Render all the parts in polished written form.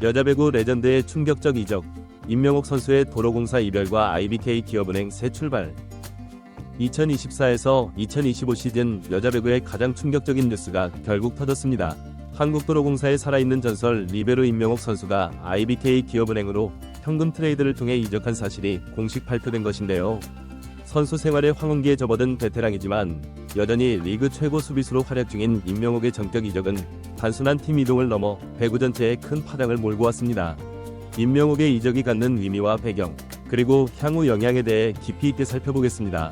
여자 배구 레전드의 충격적 이적, 임명옥 선수의 도로공사 이별과 IBK 기업은행 새 출발. 2024에서 2025 시즌 여자 배구의 가장 충격적인 뉴스가 결국 터졌습니다. 한국도로공사의 살아있는 전설 리베로 임명옥 선수가 IBK 기업은행으로 현금 트레이드를 통해 이적한 사실이 공식 발표된 것인데요. 선수 생활의 황혼기에 접어든 베테랑이지만 여전히 리그 최고 수비수로 활약 중인 임명옥의 전격 이적은 단순한 팀 이동을 넘어 배구 전체에 큰 파장을 몰고 왔습니다. 임명옥의 이적이 갖는 의미와 배경, 그리고 향후 영향에 대해 깊이 있게 살펴보겠습니다.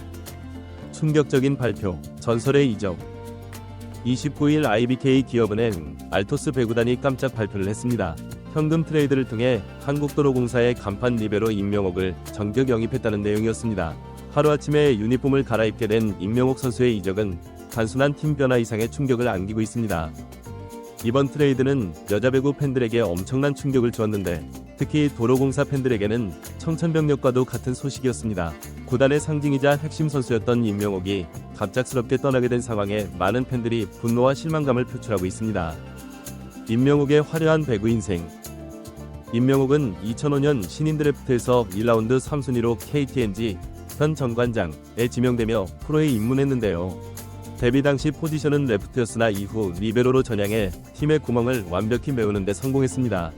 충격적인 발표, 전설의 이적. 29일 IBK 기업은행 알토스 배구단이 깜짝 발표를 했습니다. 현금 트레이드를 통해 한국도로공사의 간판 리베로 임명옥을 전격 영입했다는 내용이었습니다. 하루아침에 유니폼을 갈아입게 된 임명옥 선수의 이적은 단순한 팀 변화 이상의 충격을 안기고 있습니다. 이번 트레이드는 여자 배구 팬들에게 엄청난 충격을 주었는데, 특히 도로공사 팬들에게는 청천벽력과도 같은 소식이었습니다. 구단의 상징이자 핵심 선수였던 임명옥이 갑작스럽게 떠나게 된 상황에 많은 팬들이 분노와 실망감을 표출하고 있습니다. 임명옥의 화려한 배구 인생. 임명옥은 2005년 신인 드래프트에서 1라운드 3순위로 KTNG 현 정관장에 지명되며 프로에 입문했는데요. 데뷔 당시 포지션은 레프트였으나 이후 리베로로 전향해 팀의 구멍을 완벽히 메우는 데 성공했습니다.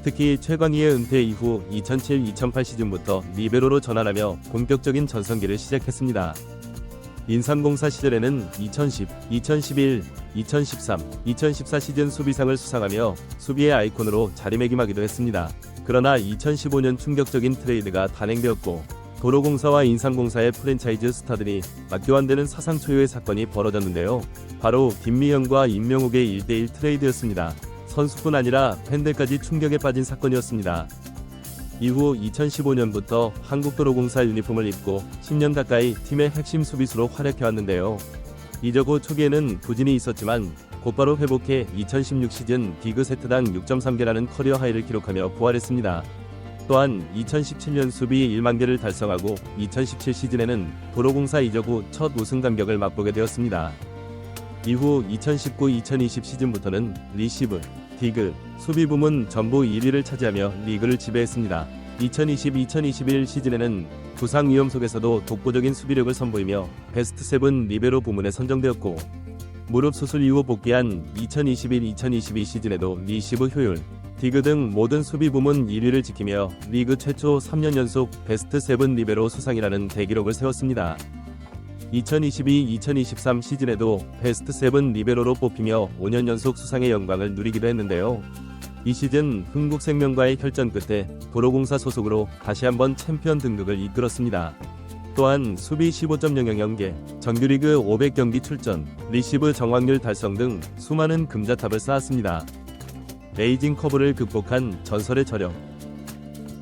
특히 최광희의 은퇴 이후 2007-2008 시즌부터 리베로로 전환하며 본격적인 전성기를 시작했습니다. 인삼공사 시절에는 2010, 2011, 2013, 2014 시즌 수비상을 수상하며 수비의 아이콘으로 자리매김하기도 했습니다. 그러나 2015년 충격적인 트레이드가 단행되었고, 도로공사와 인삼공사의 프랜차이즈 스타들이 맞교환되는 사상 초유의 사건이 벌어졌는데요. 바로 김미현과 임명옥의 1대1 트레이드였습니다. 선수뿐 아니라 팬들까지 충격에 빠진 사건이었습니다. 이후 2015년부터 한국도로공사 유니폼을 입고 10년 가까이 팀의 핵심 수비수로 활약해왔는데요. 이적 후 초기에는 부진이 있었지만 곧바로 회복해 2016 시즌 디그 세트당 6.3개라는 커리어 하이를 기록하며 부활했습니다. 또한 2017년 수비 1만 개를 달성하고 2017 시즌에는 도로공사 이적 후 첫 우승 감격을 맛보게 되었습니다. 이후 2019-2020 시즌부터는 리시브, 디그, 수비 부문 전부 1위를 차지하며 리그를 지배했습니다. 2020-2021 시즌에는 부상 위험 속에서도 독보적인 수비력을 선보이며 베스트 7 리베로 부문에 선정되었고, 무릎 수술 이후 복귀한 2021-2022 시즌에도 리시브 효율, 디그 등 모든 수비 부문 1위를 지키며 리그 최초 3년 연속 베스트 7 리베로 수상이라는 대기록을 세웠습니다. 2022-2023 시즌에도 베스트 7 리베로로 뽑히며 5년 연속 수상의 영광을 누리기도 했는데요. 이 시즌 흥국생명과의 혈전 끝에 도로공사 소속으로 다시 한번 챔피언 등극을 이끌었습니다. 또한 수비 15.00개, 정규리그 500경기 출전, 리시브 정확률 달성 등 수많은 금자탑을 쌓았습니다. 에이징 커브를 극복한 전설의 저력.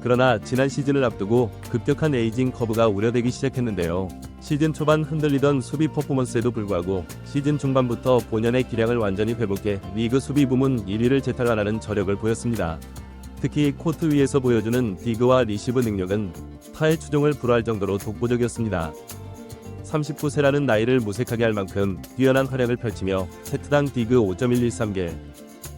그러나 지난 시즌을 앞두고 급격한 에이징 커브가 우려되기 시작했는데요. 시즌 초반 흔들리던 수비 퍼포먼스에도 불구하고 시즌 중반부터 본연의 기량을 완전히 회복해 리그 수비 부문 1위를 재탈환하는 저력을 보였습니다. 특히 코트 위에서 보여주는 디그와 리시브 능력은 타의 추종을 불허할 정도로 독보적이었습니다. 39세라는 나이를 무색하게 할 만큼 뛰어난 활약을 펼치며 세트당 디그 5.113개,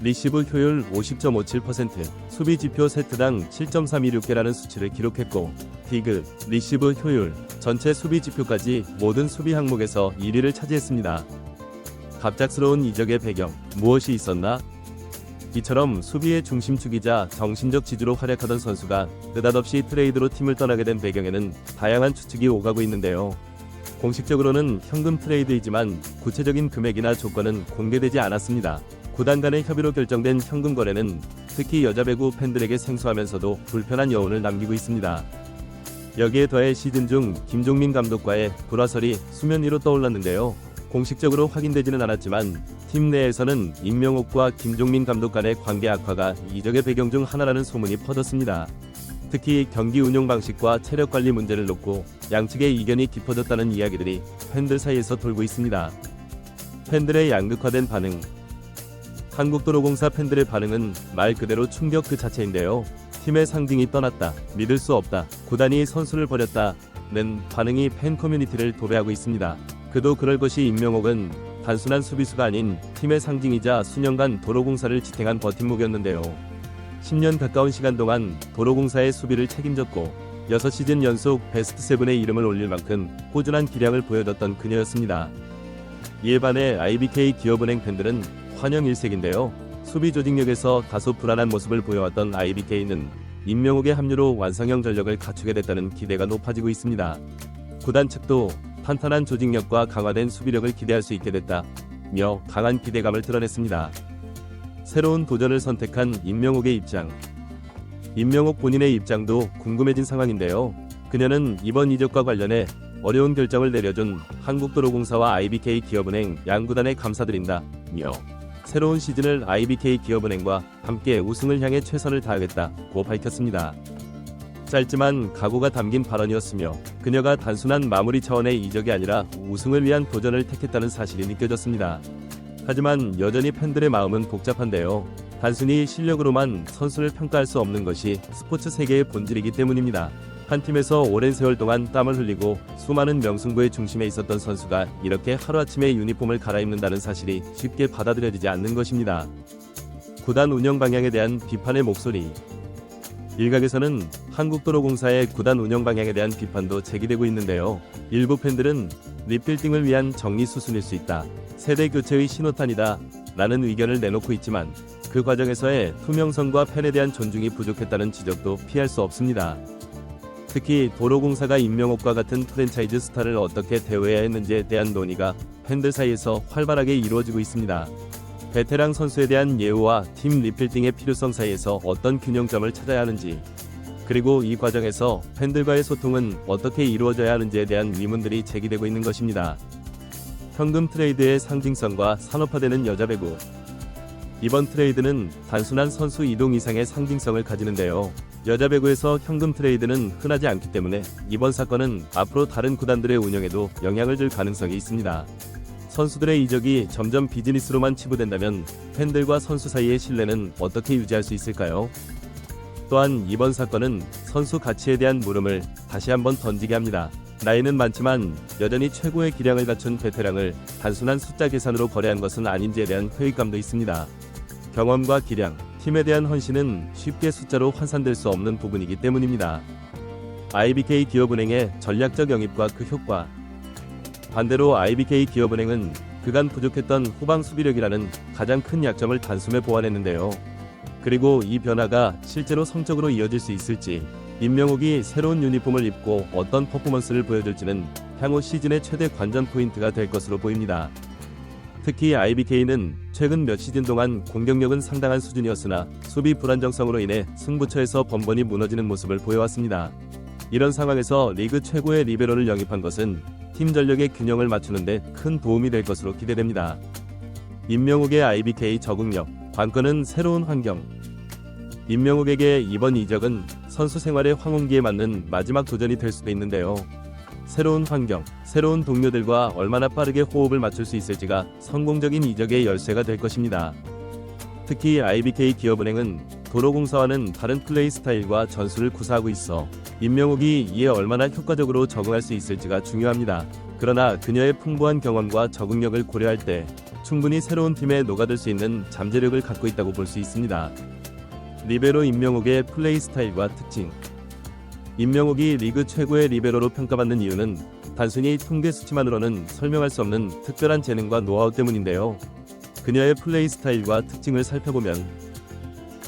리시브 효율 50.57%, 수비 지표 세트당 7.326개라는 수치를 기록했고, 디그, 리시브 효율, 전체 수비 지표까지 모든 수비 항목에서 1위를 차지했습니다. 갑작스러운 이적의 배경, 무엇이 있었나? 이처럼 수비의 중심축이자 정신적 지주로 활약하던 선수가 느닷없이 트레이드로 팀을 떠나게 된 배경에는 다양한 추측이 오가고 있는데요. 공식적으로는 현금 트레이드이지만 구체적인 금액이나 조건은 공개되지 않았습니다. 구단 간의 협의로 결정된 현금 거래는 특히 여자 배구 팬들에게 생소하면서도 불편한 여운을 남기고 있습니다. 여기에 더해 시즌 중 김종민 감독과의 불화설이 수면 위로 떠올랐는데요. 공식적으로 확인되지는 않았지만 팀 내에서는 임명옥과 김종민 감독 간의 관계 악화가 이적의 배경 중 하나라는 소문이 퍼졌습니다. 특히 경기 운영 방식과 체력 관리 문제를 놓고 양측의 이견이 깊어졌다는 이야기들이 팬들 사이에서 돌고 있습니다. 팬들의 양극화된 반응. 한국도로공사 팬들의 반응은 말 그대로 충격 그 자체인데요. 팀의 상징이 떠났다, 믿을 수 없다, 구단이 선수를 버렸다는 반응이 팬 커뮤니티를 도배하고 있습니다. 그도 그럴 것이 임명옥은 단순한 수비수가 아닌 팀의 상징이자 수년간 도로공사를 지탱한 버팀목이었는데요. 10년 가까운 시간 동안 도로공사의 수비를 책임졌고 6시즌 연속 베스트 7에 이름을 올릴 만큼 꾸준한 기량을 보여줬던 그녀였습니다. 이에 반해 IBK 기업은행 팬들은 환영 일색인데요. 수비 조직력에서 다소 불안한 모습을 보여왔던 IBK는 임명옥의 합류로 완성형 전력을 갖추게 됐다는 기대가 높아지고 있습니다. 구단 측도 탄탄한 조직력과 강화된 수비력을 기대할 수 있게 됐다며 강한 기대감을 드러냈습니다. 새로운 도전을 선택한 임명옥의 입장. 임명옥 본인의 입장도 궁금해진 상황인데요. 그녀는 이번 이적과 관련해 어려운 결정을 내려준 한국도로공사와 IBK 기업은행 양구단에 감사드린다며 새로운 시즌을 IBK 기업은행과 함께 우승을 향해 최선을 다하겠다고 밝혔습니다. 짧지만 각오가 담긴 발언이었으며 그녀가 단순한 마무리 차원의 이적이 아니라 우승을 위한 도전을 택했다는 사실이 느껴졌습니다. 하지만 여전히 팬들의 마음은 복잡한데요. 단순히 실력으로만 선수를 평가할 수 없는 것이 스포츠 세계의 본질이기 때문입니다. 한 팀에서 오랜 세월 동안 땀을 흘리고 수많은 명승부의 중심에 있었던 선수가 이렇게 하루아침에 유니폼을 갈아입는다는 사실이 쉽게 받아들여지지 않는 것입니다. 구단 운영 방향에 대한 비판의 목소리. 일각에서는 한국도로공사의 구단 운영 방향에 대한 비판도 제기되고 있는데요. 일부 팬들은 리필딩을 위한 정리 수순일 수 있다, 세대 교체의 신호탄이다 라는 의견을 내놓고 있지만 그 과정에서의 투명성과 팬에 대한 존중이 부족했다는 지적도 피할 수 없습니다. 특히 도로공사가 임명옥과 같은 프랜차이즈 스타를 어떻게 대우해야 했는지에 대한 논의가 팬들 사이에서 활발하게 이루어지고 있습니다. 베테랑 선수에 대한 예우와 팀 리필딩의 필요성 사이에서 어떤 균형점을 찾아야 하는지, 그리고 이 과정에서 팬들과의 소통은 어떻게 이루어져야 하는지에 대한 의문들이 제기되고 있는 것입니다. 현금 트레이드의 상징성과 산업화되는 여자 배구. 이번 트레이드는 단순한 선수 이동 이상의 상징성을 가지는데요. 여자 배구에서 현금 트레이드는 흔하지 않기 때문에 이번 사건은 앞으로 다른 구단들의 운영에도 영향을 줄 가능성이 있습니다. 선수들의 이적이 점점 비즈니스로만 치부된다면 팬들과 선수 사이의 신뢰는 어떻게 유지할 수 있을까요? 또한 이번 사건은 선수 가치에 대한 물음을 다시 한번 던지게 합니다. 나이는 많지만 여전히 최고의 기량을 갖춘 베테랑을 단순한 숫자 계산으로 거래한 것은 아닌지에 대한 회의감도 있습니다. 경험과 기량, 팀에 대한 헌신은 쉽게 숫자로 환산될 수 없는 부분이기 때문입니다. IBK 기업은행의 전략적 영입과 그 효과. 반대로 IBK 기업은행은 그간 부족했던 후방 수비력이라는 가장 큰 약점을 단숨에 보완했는데요. 그리고 이 변화가 실제로 성적으로 이어질 수 있을지, 임명옥이 새로운 유니폼을 입고 어떤 퍼포먼스를 보여줄지는 향후 시즌의 최대 관전 포인트가 될 것으로 보입니다. 특히 IBK는 최근 몇 시즌 동안 공격력은 상당한 수준이었으나 수비 불안정성으로 인해 승부처에서 번번이 무너지는 모습을 보여왔습니다. 이런 상황에서 리그 최고의 리베로를 영입한 것은 팀 전력의 균형을 맞추는 데 큰 도움이 될 것으로 기대됩니다. 임명옥의 IBK 적응력, 관건은 새로운 환경. 임명옥에게 이번 이적은 선수 생활의 황혼기에 맞는 마지막 도전이 될 수도 있는데요. 새로운 환경, 새로운 동료들과 얼마나 빠르게 호흡을 맞출 수 있을지가 성공적인 이적의 열쇠가 될 것입니다. 특히 IBK 기업은행은 도로공사와는 다른 플레이 스타일과 전술을 구사하고 있어 임명옥이 이에 얼마나 효과적으로 적응할 수 있을지가 중요합니다. 그러나 그녀의 풍부한 경험과 적응력을 고려할 때 충분히 새로운 팀에 녹아들 수 있는 잠재력을 갖고 있다고 볼 수 있습니다. 리베로 임명옥의 플레이 스타일과 특징. 임명옥이 리그 최고의 리베로로 평가받는 이유는 단순히 통계 수치만으로는 설명할 수 없는 특별한 재능과 노하우 때문인데요. 그녀의 플레이 스타일과 특징을 살펴보면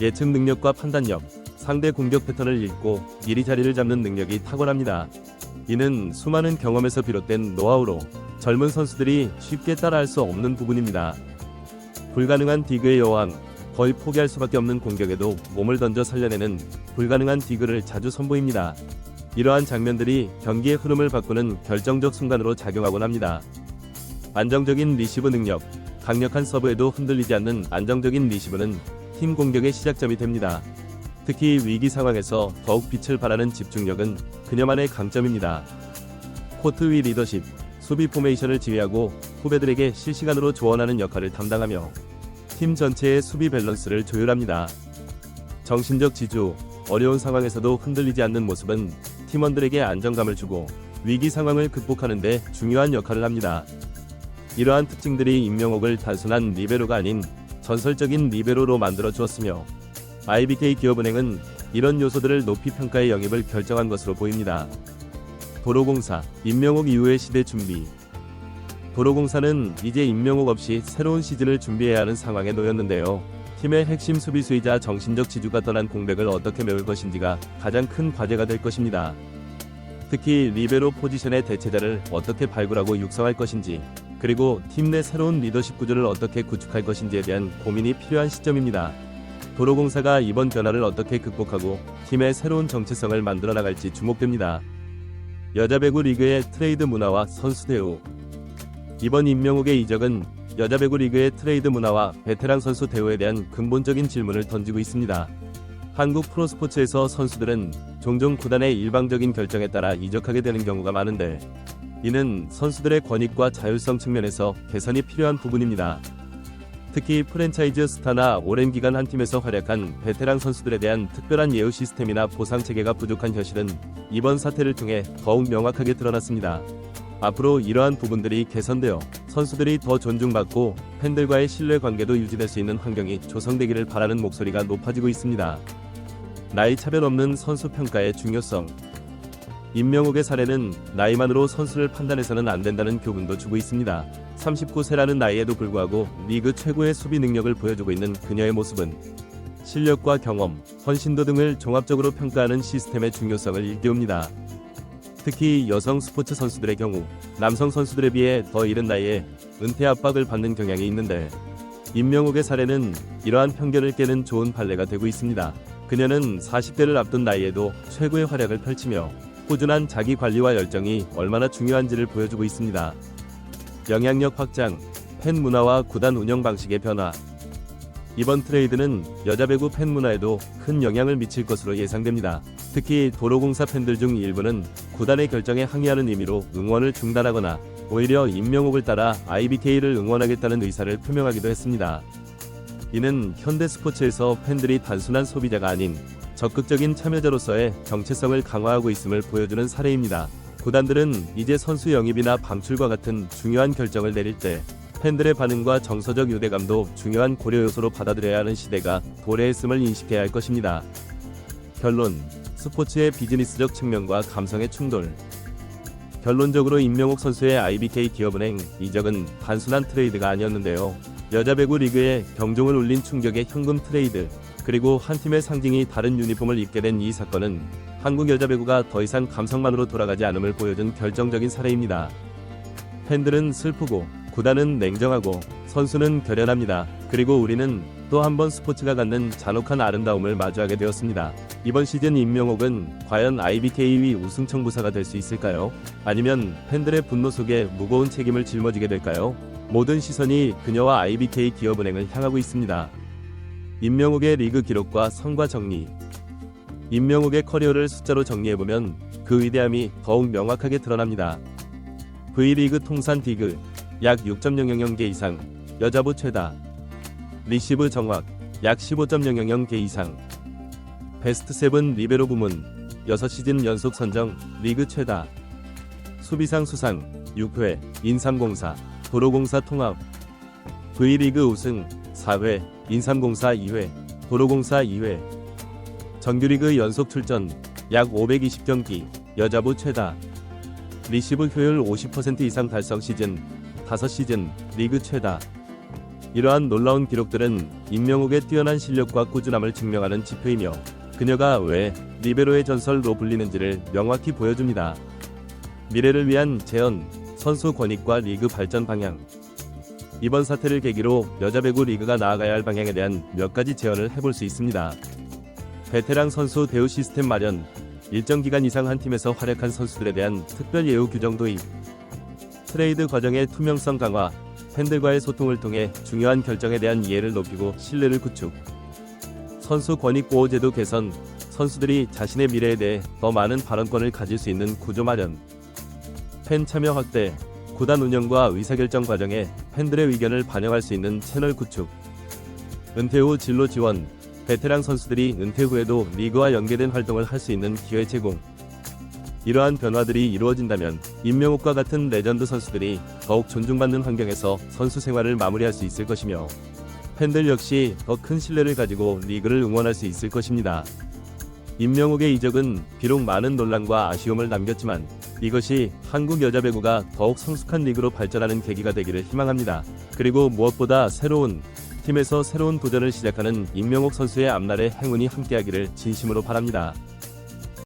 예측 능력과 판단력, 상대 공격 패턴을 읽고 미리 자리를 잡는 능력이 탁월합니다. 이는 수많은 경험에서 비롯된 노하우로 젊은 선수들이 쉽게 따라할 수 없는 부분입니다. 불가능한 디그의 여왕, 거의 포기할 수밖에 없는 공격에도 몸을 던져 살려내는 불가능한 디그를 자주 선보입니다. 이러한 장면들이 경기의 흐름을 바꾸는 결정적 순간으로 작용하곤 합니다. 안정적인 리시브 능력, 강력한 서브에도 흔들리지 않는 안정적인 리시브는 팀 공격의 시작점이 됩니다. 특히 위기 상황에서 더욱 빛을 발하는 집중력은 그녀만의 강점입니다. 코트 위 리더십, 수비 포메이션을 지휘하고 후배들에게 실시간으로 조언하는 역할을 담당하며 팀 전체의 수비 밸런스를 조율합니다. 정신적 지주, 어려운 상황에서도 흔들리지 않는 모습은 팀원들에게 안정감을 주고 위기 상황을 극복하는 데 중요한 역할을 합니다. 이러한 특징들이 임명옥을 단순한 리베로가 아닌 전설적인 리베로로 만들어 주었으며 IBK 기업은행은 이런 요소들을 높이 평가해 영입을 결정한 것으로 보입니다. 도로공사, 임명옥 이후의 시대 준비. 도로공사는 이제 임명옥 없이 새로운 시즌을 준비해야 하는 상황에 놓였는데요. 팀의 핵심 수비수이자 정신적 지주가 떠난 공백을 어떻게 메울 것인지가 가장 큰 과제가 될 것입니다. 특히 리베로 포지션의 대체자를 어떻게 발굴하고 육성할 것인지, 그리고 팀 내 새로운 리더십 구조를 어떻게 구축할 것인지에 대한 고민이 필요한 시점입니다. 도로공사가 이번 변화를 어떻게 극복하고 팀의 새로운 정체성을 만들어 나갈지 주목됩니다. 여자 배구 리그의 트레이드 문화와 선수 대우. 이번 임명옥의 이적은 여자 배구 리그의 트레이드 문화와 베테랑 선수 대우에 대한 근본적인 질문을 던지고 있습니다. 한국 프로스포츠에서 선수들은 종종 구단의 일방적인 결정에 따라 이적하게 되는 경우가 많은데, 이는 선수들의 권익과 자율성 측면에서 개선이 필요한 부분입니다. 특히 프랜차이즈 스타나 오랜 기간 한 팀에서 활약한 베테랑 선수들에 대한 특별한 예우 시스템이나 보상 체계가 부족한 현실은 이번 사태를 통해 더욱 명확하게 드러났습니다. 앞으로 이러한 부분들이 개선되어 선수들이 더 존중받고 팬들과의 신뢰 관계도 유지될 수 있는 환경이 조성되기를 바라는 목소리가 높아지고 있습니다. 나이 차별 없는 선수 평가의 중요성. 임명옥의 사례는 나이만으로 선수를 판단해서는 안 된다는 교훈도 주고 있습니다. 39세라는 나이에도 불구하고 리그 최고의 수비 능력을 보여주고 있는 그녀의 모습은 실력과 경험, 헌신도 등을 종합적으로 평가하는 시스템의 중요성을 일깨웁니다. 특히 여성 스포츠 선수들의 경우 남성 선수들에 비해 더 이른 나이에 은퇴 압박을 받는 경향이 있는데, 임명옥의 사례는 이러한 편견을 깨는 좋은 판례가 되고 있습니다. 그녀는 40대를 앞둔 나이에도 최고의 활약을 펼치며 꾸준한 자기 관리와 열정이 얼마나 중요한지를 보여주고 있습니다. 영향력 확장, 팬 문화와 구단 운영 방식의 변화. 이번 트레이드는 여자 배구 팬 문화에도 큰 영향을 미칠 것으로 예상됩니다. 특히 도로공사 팬들 중 일부는 구단의 결정에 항의하는 의미로 응원을 중단하거나 오히려 임명옥을 따라 IBK를 응원하겠다는 의사를 표명하기도 했습니다. 이는 현대 스포츠에서 팬들이 단순한 소비자가 아닌 적극적인 참여자로서의 정체성을 강화하고 있음을 보여주는 사례입니다. 구단들은 이제 선수 영입이나 방출과 같은 중요한 결정을 내릴 때 팬들의 반응과 정서적 유대감도 중요한 고려 요소로 받아들여야 하는 시대가 도래했음을 인식해야 할 것입니다. 결론, 스포츠의 비즈니스적 측면과 감성의 충돌. 결론적으로 임명옥 선수의 IBK 기업은행 이적은 단순한 트레이드가 아니었는데요. 여자 배구 리그에 경종을 울린 충격의 현금 트레이드, 그리고 한 팀의 상징이 다른 유니폼을 입게 된 이 사건은 한국 여자 배구가 더 이상 감성만으로 돌아가지 않음을 보여준 결정적인 사례입니다. 팬들은 슬프고 구단은 냉정하고 선수는 결연합니다. 그리고 우리는 또 한 번 스포츠가 갖는 잔혹한 아름다움을 마주하게 되었습니다. 이번 시즌 임명옥은 과연 IBK의 우승 청부사가 될 수 있을까요? 아니면 팬들의 분노 속에 무거운 책임을 짊어지게 될까요? 모든 시선이 그녀와 IBK 기업은행을 향하고 있습니다. 임명옥의 리그 기록과 성과 정리. 임명옥의 커리어를 숫자로 정리해보면 그 위대함이 더욱 명확하게 드러납니다. V리그 통산 디그 약 6.000개 이상, 여자부 최다. 리시브 정확 약 15.000개 이상. 베스트 7 리베로 부문 6시즌 연속 선정 리그 최다. 수비상 수상 6회 인삼공사, 도로공사 통합. V리그 우승 4회, 인삼공사 2회, 도로공사 2회. 정규리그 연속 출전 약 520경기, 여자부 최다. 리시브 효율 50% 이상 달성 시즌 5시즌, 리그 최다. 이러한 놀라운 기록들은 임명옥의 뛰어난 실력과 꾸준함을 증명하는 지표이며 그녀가 왜 리베로의 전설로 불리는지를 명확히 보여줍니다. 미래를 위한 재현, 선수 권익과 리그 발전 방향. 이번 사태를 계기로 여자 배구 리그가 나아가야 할 방향에 대한 몇 가지 제언을 해볼 수 있습니다. 베테랑 선수 대우 시스템 마련, 일정 기간 이상 한 팀에서 활약한 선수들에 대한 특별 예우 규정 도입, 트레이드 과정의 투명성 강화, 팬들과의 소통을 통해 중요한 결정에 대한 이해를 높이고 신뢰를 구축, 선수 권익 보호 제도 개선, 선수들이 자신의 미래에 대해 더 많은 발언권을 가질 수 있는 구조 마련, 팬 참여 확대, 구단 운영과 의사결정 과정에 팬들의 의견을 반영할 수 있는 채널 구축, 은퇴 후 진로 지원, 베테랑 선수들이 은퇴 후에도 리그와 연계된 활동을 할 수 있는 기회 제공. 이러한 변화들이 이루어진다면 임명옥과 같은 레전드 선수들이 더욱 존중받는 환경에서 선수 생활을 마무리할 수 있을 것이며 팬들 역시 더 큰 신뢰를 가지고 리그를 응원할 수 있을 것입니다. 임명옥의 이적은 비록 많은 논란과 아쉬움을 남겼지만 이것이 한국 여자 배구가 더욱 성숙한 리그로 발전하는 계기가 되기를 희망합니다. 그리고 무엇보다 새로운 팀에서 새로운 도전을 시작하는 임명옥 선수의 앞날에 행운이 함께하기를 진심으로 바랍니다.